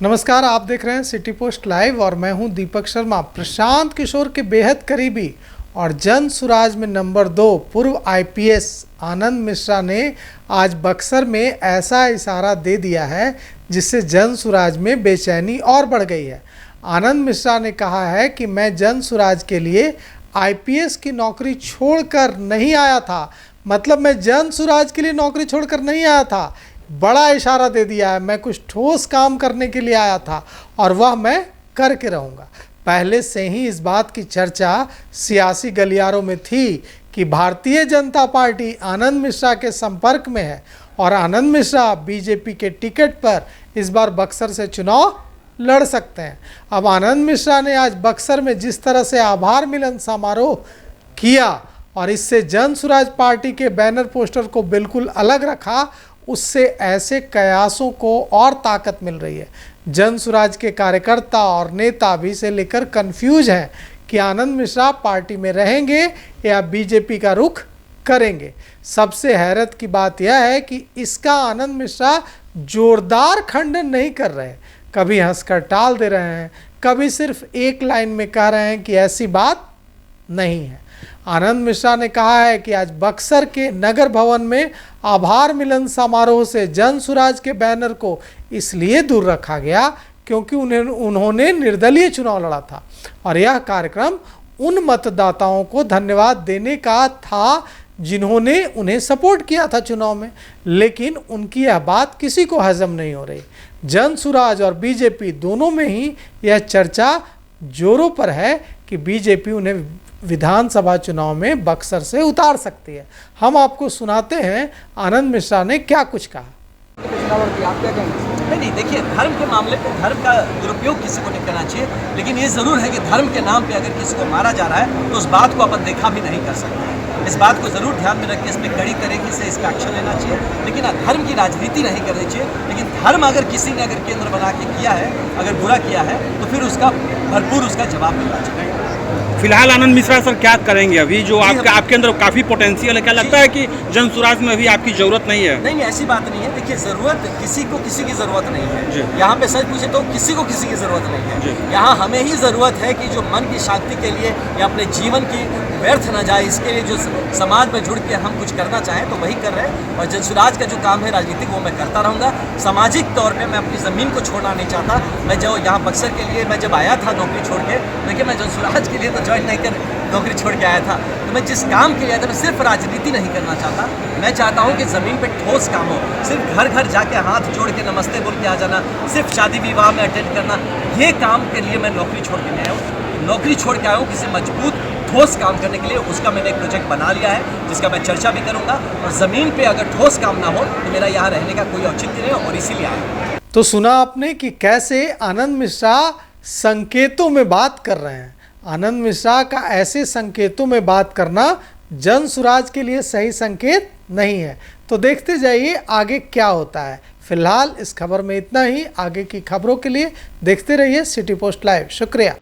नमस्कार, आप देख रहे हैं सिटी पोस्ट लाइव और मैं हूं दीपक शर्मा। प्रशांत किशोर के बेहद करीबी और जन सुराज में नंबर 2 पूर्व आईपीएस आनंद मिश्रा ने आज बक्सर में ऐसा इशारा दे दिया है जिससे जन सुराज में बेचैनी और बढ़ गई है। आनंद मिश्रा ने कहा है कि मैं जन सुराज के लिए आईपीएस की नौकरी छोड़कर नहीं आया था, मतलब मैं जन सुराज के लिए नौकरी छोड़कर नहीं आया था। बड़ा इशारा दे दिया है, मैं कुछ ठोस काम करने के लिए आया था और वह मैं करके रहूँगा। पहले से ही इस बात की चर्चा सियासी गलियारों में थी कि भारतीय जनता पार्टी आनंद मिश्रा के संपर्क में है और आनंद मिश्रा बीजेपी के टिकट पर इस बार बक्सर से चुनाव लड़ सकते हैं। अब आनंद मिश्रा ने आज बक्सर में जिस तरह से आभार मिलन समारोह किया और इससे जन सुराज पार्टी के बैनर पोस्टर को बिल्कुल अलग रखा, उससे ऐसे कयासों को और ताकत मिल रही है। जन सुराज के कार्यकर्ता और नेता भी से लेकर कंफ्यूज हैं कि आनंद मिश्रा पार्टी में रहेंगे या बीजेपी का रुख करेंगे। सबसे हैरत की बात यह है कि इसका आनंद मिश्रा जोरदार खंडन नहीं कर रहे, कभी हंसकर टाल दे रहे हैं, कभी सिर्फ एक लाइन में कह रहे हैं कि ऐसी बात नहीं है। आनंद मिश्रा ने कहा है कि आज बक्सर के नगर भवन में आभार मिलन समारोह से जन सुराज के बैनर को इसलिए दूर रखा गया क्योंकि उन्होंने निर्दलीय चुनाव लड़ा था और यह कार्यक्रम उन मतदाताओं को धन्यवाद देने का था जिन्होंने उन्हें सपोर्ट किया था चुनाव में, लेकिन उनकी यह बात किसी को हजम नहीं हो रही। जन सुराज और बीजेपी दोनों में ही यह चर्चा जोरों पर है कि बीजेपी उन्हें विधानसभा चुनाव में बक्सर से उतार सकती है। हम आपको सुनाते हैं आनंद मिश्रा ने क्या कुछ कहा। नहीं, देखिए, धर्म के मामले पे धर्म का दुरुपयोग किसी को नहीं करना चाहिए, लेकिन ये जरूर है कि धर्म के नाम पे अगर किसी को मारा जा रहा है तो उस बात को अपन देखा भी नहीं कर सकते। इस बात को जरूर ध्यान में रख के इसमें कड़ी तरीके से इस पर एक्शन लेना चाहिए, लेकिन धर्म की राजनीति नहीं करनी चाहिए। लेकिन धर्म अगर किसी ने अगर केंद्र बना के किया है, अगर बुरा किया है, तो फिर उसका भरपूर उसका जवाब मिलना चाहिए। फिलहाल आनंद मिश्रा सर क्या करेंगे? अभी जो आपके अंदर काफी पोटेंशियल है, क्या लगता है कि जन सुराज में अभी आपकी जरूरत नहीं है? नहीं, ऐसी बात नहीं है। देखिए, जरूरत किसी को किसी की जरूरत नहीं है। यहाँ पे सच पूछे तो किसी को किसी की जरूरत नहीं है। यहाँ हमें ही जरूरत है कि जो मन की शांति के लिए या अपने जीवन की व्यर्थ न जाए, इसके लिए जो समाज में जुड़ के हम कुछ करना चाहें तो वही कर रहे हैं। और जन सुराज का जो काम है राजनीतिक, वो मैं करता रहूँगा। सामाजिक तौर पर मैं अपनी ज़मीन को छोड़ना नहीं चाहता। मैं जो यहाँ बक्सर के लिए मैं जब आया था नौकरी छोड़ के, देखिए मैं जन सुराज के लिए तो ज्वाइन नहीं कर नौकरी छोड़ के आया था। तो मैं जिस काम के लिए आया था, मैं सिर्फ राजनीति नहीं करना चाहता। मैं चाहता हूँ कि ज़मीन पे ठोस काम हो। सिर्फ घर घर जाके हाथ जोड़ के नमस्ते बोल के आ जाना, सिर्फ शादी विवाह में अटेंड करना, ये काम के लिए मैं नौकरी छोड़ के नहीं आया हूँ। नौकरी छोड़ के आया हूँ किसी मजबूत ठोस काम करने के लिए। उसका मैंने एक प्रोजेक्ट बना लिया है जिसका मैं चर्चा भी करूँगा। और ज़मीन पर अगर ठोस काम ना हो तो मेरा यहाँ रहने का कोई औचित्य नहीं है, और इसीलिए आया। तो सुना आपने कि कैसे आनंद मिश्रा संकेतों में बात कर रहे हैं। आनंद मिश्रा का ऐसे संकेतों में बात करना जन सुराज के लिए सही संकेत नहीं है। तो देखते जाइए आगे क्या होता है। फिलहाल इस खबर में इतना ही। आगे की खबरों के लिए देखते रहिए सिटी पोस्ट लाइव। शुक्रिया।